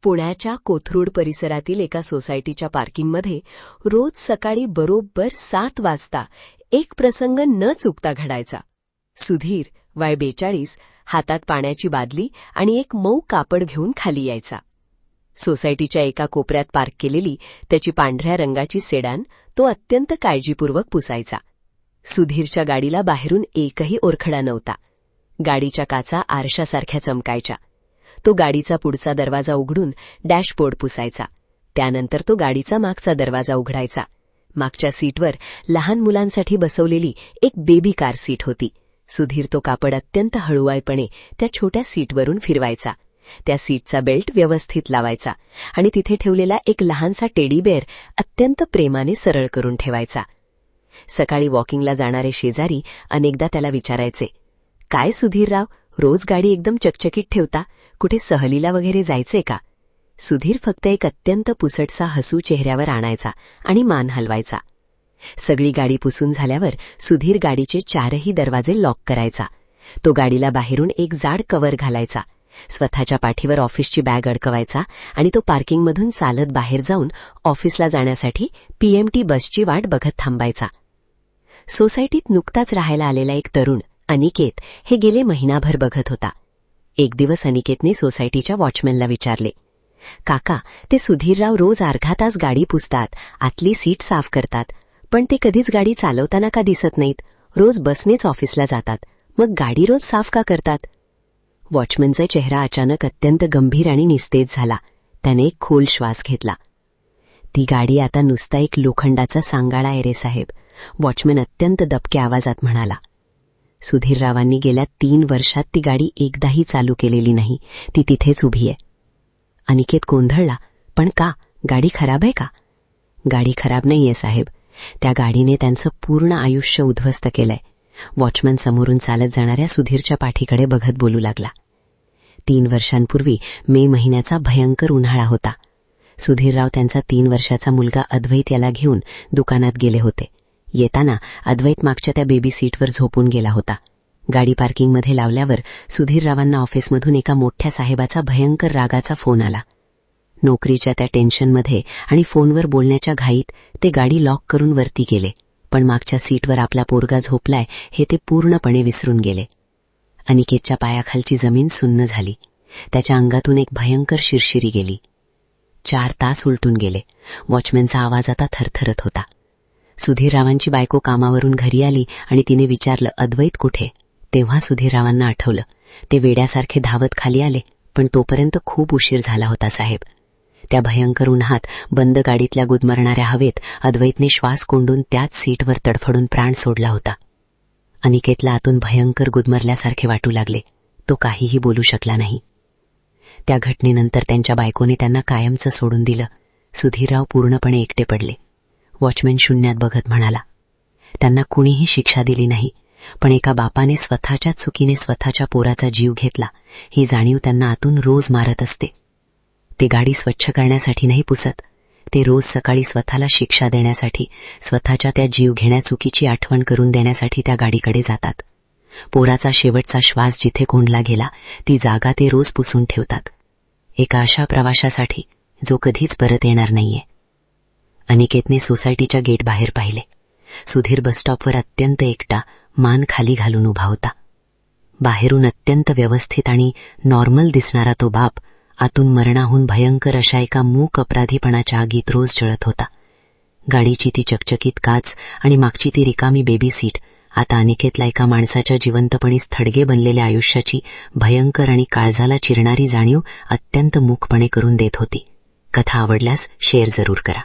पुण्याच्या कोथरूड परिसरातील एका सोसायटीच्या पार्किंगमध्ये रोज सकाळी बरोबर 7 वाजता एक प्रसंग न चुकता घडायचा. सुधीर, वय 42, हातात पाण्याची बादली आणि एक मऊ कापड घेऊन खाली यायचा. सोसायटीच्या एका कोपऱ्यात पार्क केलेली त्याची पांढऱ्या रंगाची सेडान तो अत्यंत काळजीपूर्वक पुसायचा. सुधीरच्या गाडीला बाहेरून एकही ओरखडा नव्हता. गाडीच्या काचा आरशासारख्या चमकायच्या. तो गाडीचा पुढचा दरवाजा उघडून डॅशबोर्ड पुसायचा. त्यानंतर तो गाडीचा मागचा दरवाजा उघडायचा. मागच्या सीटवर लहान मुलांसाठी बसवलेली एक बेबी कार सीट होती. सुधीर तो कापड अत्यंत हळुवारपणे त्या छोट्या सीटवरून फिरवायचा. त्या सीटचा बेल्ट व्यवस्थित लावायचा आणि तिथे ठेवलेला एक लहानसा टेडी बेअर अत्यंत प्रेमाने सरळ करून ठेवायचा. सकाळी वॉकिंगला जाणारे शेजारी अनेकदा त्याला विचारायचे, "काय सुधीरराव, रोज गाडी एकदम चकचकीत ठेवता, कुठे सहलीला वगैरे जायचे का?" सुधीर फक्त एक अत्यंत पुसटसा हसू चेहऱ्यावर आणायचा आणि मान हलवायचा. सगळी गाडी पुसून झाल्यावर सुधीर गाडीचे 4ही दरवाजे लॉक करायचा. तो गाडीला बाहेरून एक जाड कव्हर घालायचा. स्वतःच्या पाठीवर ऑफिसची बॅग अडकवायचा आणि तो पार्किंगमधून चालत बाहेर जाऊन ऑफिसला जाण्यासाठी PMT बसची वाट बघत थांबायचा. सोसायटीत नुकताच राहायला आलेला एक तरुण अनिकेत हे गेले महिनाभर बघत होता. एक दिवस अनिकेतने सोसायटीच्या वॉचमॅनला विचारले, "काका, ते सुधीरराव रोज अर्धा तास गाडी पुसतात, आतली सीट साफ करतात, पण ते कधीच गाडी चालवताना का दिसत नाहीत? रोज बसनेच ऑफिसला जातात, मग गाडी रोज साफ का करतात?" वॉचमॅनचा चेहरा अचानक अत्यंत गंभीर आणि निस्तेज झाला. त्याने एक खोल श्वास घेतला. "ती गाडी आता नुसता एक लोखंडाचा सांगाडा आहे रे साहेब," वॉचमॅन अत्यंत दबक्या आवाजात म्हणाला. "सुधीररावांनी गेल्या 3 वर्षात ती गाडी एकदाही चालू केलेली नाही. ती तिथेच उभी आहे." अनिकेत गोंधळला. "पण का? गाडी खराब आहे का?" "गाडी खराब नाहीये साहेब. त्या गाडीने त्यांचं पूर्ण आयुष्य उद्ध्वस्त केलंय." वॉचमॅन समोरून चालत जाणाऱ्या सुधीरच्या पाठीकडे बघत बोलू लागला. 3 वर्षांपूर्वी मे महिन्याचा भयंकर उन्हाळा होता. सुधीरराव त्यांचा 3 वर्षाचा मुलगा अद्वैत याला घेऊन दुकानात गेले होते. येताना अद्वैत मागच्या त्या बेबी सीटवर झोपून गेला होता. गाडी पार्किंगमध्ये लावल्यावर सुधीररावांना ऑफिसमधून एका मोठ्या साहेबाचा भयंकर रागाचा फोन आला. नोकरीच्या त्या टेन्शनमध्ये आणि फोनवर बोलण्याच्या घाईत ते गाडी लॉक करून वरती गेले, पण मागच्या सीटवर आपला पोरगा झोपलाय हे ते पूर्णपणे विसरून गेले. अनिकेतच्या पायाखालची जमीन सुन्न झाली. त्याच्या अंगातून एक भयंकर शिरशिरी गेली. 4 तास उलटून गेले. वॉचमॅनचा आवाज आता थरथरत होता. सुधीररावांची बायको कामावरून घरी आली आणि तिने विचारलं, "अद्वैत कुठे?" तेव्हा सुधीररावांना आठवलं. ते वेड्यासारखे धावत खाली आले, पण तोपर्यंत खूप उशीर झाला होता साहेब. त्या भयंकर उन्हात बंद गाडीतल्या गुदमरणाऱ्या हवेत अद्वैतने श्वास कोंडून त्याच सीटवर तडफडून प्राण सोडला होता. अनिकेतला आतून भयंकर गुदमरल्यासारखे वाटू लागले. तो काहीही बोलू शकला नाही. त्या घटनेनंतर त्यांच्या बायकोने त्यांना कायमचं सोडून दिलं. सुधीरराव पूर्णपणे एकटे पडले. वॉचमॅन शून्यात बघत म्हणाला, "त्यांना कुणीही शिक्षा दिली नाही, पण एका बापाने स्वतःच्याच चुकीने स्वतःच्या पोराचा जीव घेतला ही जाणीव त्यांना आतून रोज मारत असते. ते गाडी स्वच्छ करण्यासाठी नाही पुसत, ते रोज सकाळी स्वतःला शिक्षा देण्यासाठी, स्वतःच्या त्या जीव घेण्या चुकीची आठवण करून देण्यासाठी त्या गाडीकडे जातात. पोराचा शेवटचा श्वास जिथे कोंडला गेला ती जागा ते रोज पुसून ठेवतात, एका अशा प्रवाशासाठी जो कधीच परत येणार नाहीये." अनिकेतने सोसायटीच्या गेट बाहेर पाहिले. सुधीर बसस्टॉपवर अत्यंत एकटा, मान खाली घालून उभा होता. बाहेरून अत्यंत व्यवस्थित आणि नॉर्मल दिसणारा तो बाप आतून मरणाहून भयंकर अशा एका मूक अपराधीपणाच्या आगीत रोज जळत होता. गाडीची ती चकचकीत काच आणि मागची ती रिकामी बेबी सीट आता अनिकेतला एका माणसाच्या जिवंतपणीच थडगे बनलेल्या आयुष्याची भयंकर आणि काळजाला चिरणारी जाणीव अत्यंत मूकपणे करून देत होती. कथा आवडल्यास शेअर जरूर करा.